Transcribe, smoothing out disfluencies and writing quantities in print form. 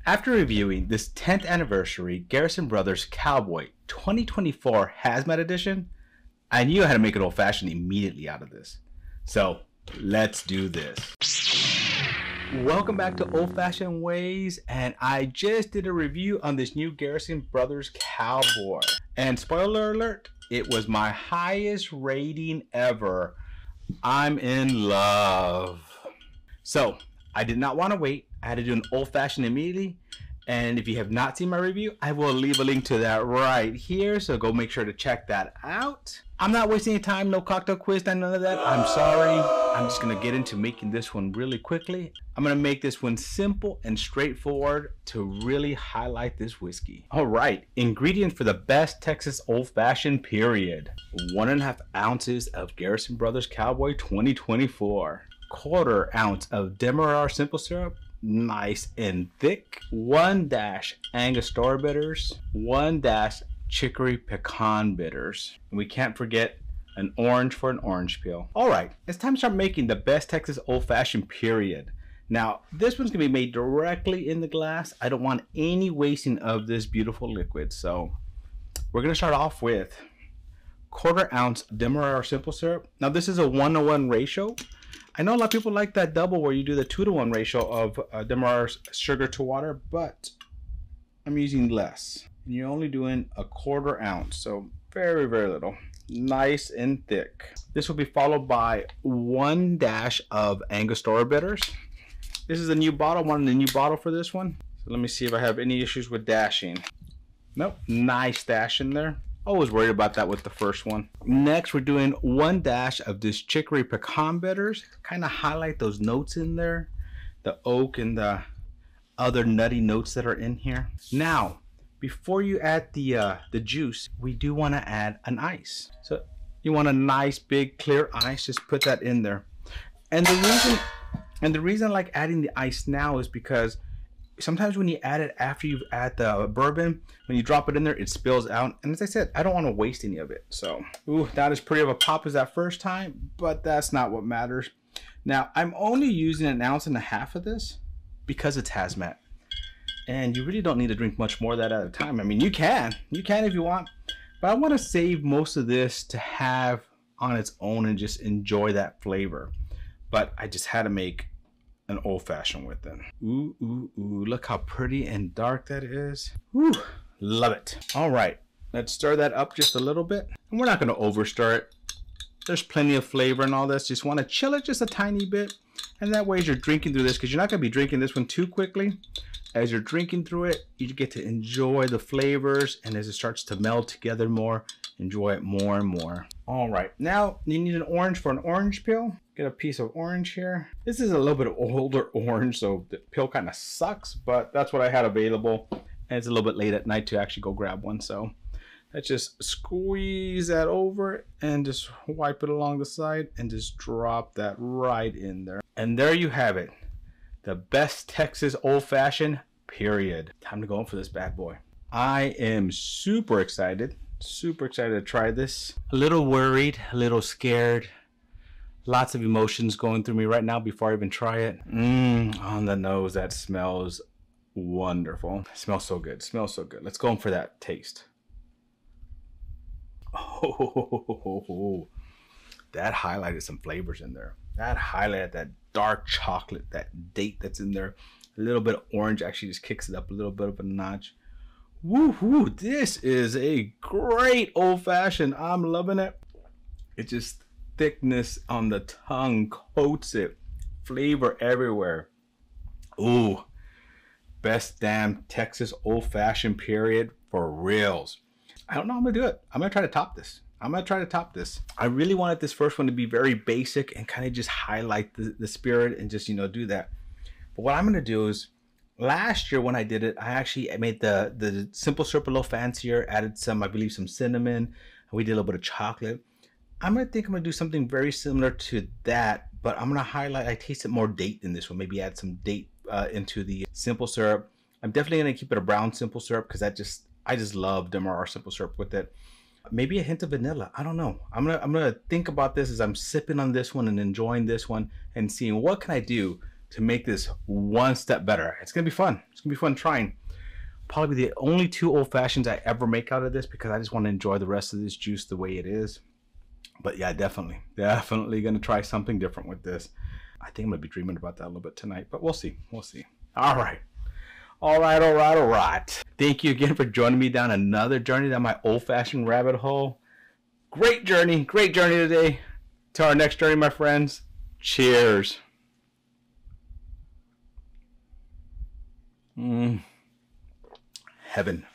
After reviewing this 10th anniversary Garrison Brothers Cowboy 2024 Hazmat Edition, I knew I had to make an old fashioned immediately out of this. So let's do this. Welcome back to Old Fashioned Ways, and I just did a review on this new Garrison Brothers Cowboy. And spoiler alert, it was my highest rating ever. I'm in love. So I did not want to wait. I had to do an old fashioned immediately. And if you have not seen my review, I will leave a link to that right here. So go make sure to check that out. I'm not wasting any time. No cocktail quiz, none of that. I'm sorry. I'm just going to get into making this one really quickly. I'm going to make this one simple and straightforward to really highlight this whiskey. All right. Ingredients for the best Texas old fashioned period. 1.5 ounces of Garrison Brothers Cowboy 2024. 1/4 ounce of Demerara Simple syrup. Nice and thick. 1 dash Angostura bitters. 1 dash Chickory Pecan bitters. And we can't forget an orange for an orange peel. All right, it's time to start making the best Texas old fashioned period. Now, this one's gonna be made directly in the glass. I don't want any wasting of this beautiful liquid. So we're gonna start off with 1/4 ounce Demerara Simple syrup. Now this is a 1:1 ratio. I know a lot of people like that double where you do the 2:1 ratio of Demerara sugar to water, but I'm using less. And you're only doing 1/4 ounce, so very, very little. Nice and thick. This will be followed by 1 dash of Angostura bitters. This is a new bottle, wanted a new bottle for this one. So let me see if I have any issues with dashing. Nope, nice dash in there. Always worried about that with the first one. Next, we're doing 1 dash of this Chickory Pecan bitters. Kind of highlight those notes in there. The oak and the other nutty notes that are in here. Now, before you add the juice, we do want to add an ice. So you want a nice big clear ice, just put that in there. And the reason I like adding the ice now is because sometimes when you add it after you've added the bourbon, when you drop it in there, it spills out. And as I said, I don't want to waste any of it. So, ooh, not as pretty of a pop as that first time, but that's not what matters. Now, I'm only using 1.5 ounces of this because it's Hazmat. And you really don't need to drink much more of that at a time. I mean, you can if you want, but I want to save most of this to have on its own and just enjoy that flavor. But I just had to make an old fashioned with it. Ooh, ooh, ooh, look how pretty and dark that is. Ooh, love it. All right, let's stir that up just a little bit. And we're not gonna over stir it. There's plenty of flavor and all this. Just wanna chill it just a tiny bit. And that way as you're drinking through this, because you're not gonna be drinking this one too quickly. As you're drinking through it, you get to enjoy the flavors, and as it starts to meld together more, enjoy it more and more. All right, now you need an orange for an orange peel. Get a piece of orange here. This is a little bit of older orange, so the peel kind of sucks, but that's what I had available. And it's a little bit late at night to actually go grab one. So let's just squeeze that over and just wipe it along the side and just drop that right in there. And there you have it. The best Texas old fashioned period. Time to go in for this bad boy. I am super excited to try this. A little worried, a little scared. Lots of emotions going through me right now before I even try it. On the nose, that smells wonderful. It smells so good, smells so good. Let's go in for that taste. Oh, that highlighted some flavors in there. That highlighted that dark chocolate, that date that's in there. A little bit of orange actually just kicks it up a little bit of a notch. Woo-hoo, this is a great old fashioned. I'm loving it. It just thickness on the tongue coats it, flavor everywhere. Ooh, best damn Texas old fashioned period for reals. I don't know how I'm gonna do it. I'm gonna try to top this. I really wanted this first one to be very basic and kind of just highlight the spirit and just, you know, do that. But what I'm gonna do is, last year when I did it, I actually made the simple syrup a little fancier, added some, I believe, some cinnamon, and we did a little bit of chocolate. I'm gonna do something very similar to that, but I'm gonna highlight, I tasted more date in this one. Maybe add some date into the simple syrup. I'm definitely gonna keep it a brown simple syrup because I just love Demerara simple syrup with it. Maybe a hint of vanilla. I don't know. I'm gonna think about this as I'm sipping on this one and enjoying this one and seeing what can I do to make this one step better. It's going to be fun. It's going to be fun trying. Probably the only 2 old fashions I ever make out of this because I just want to enjoy the rest of this juice the way it is. But yeah, definitely going to try something different with this. I think I'm going to be dreaming about that a little bit tonight, but we'll see. We'll see. All right. Thank you again for joining me down another journey down my old-fashioned rabbit hole. Great journey today. To our next journey, my friends. Cheers. Heaven.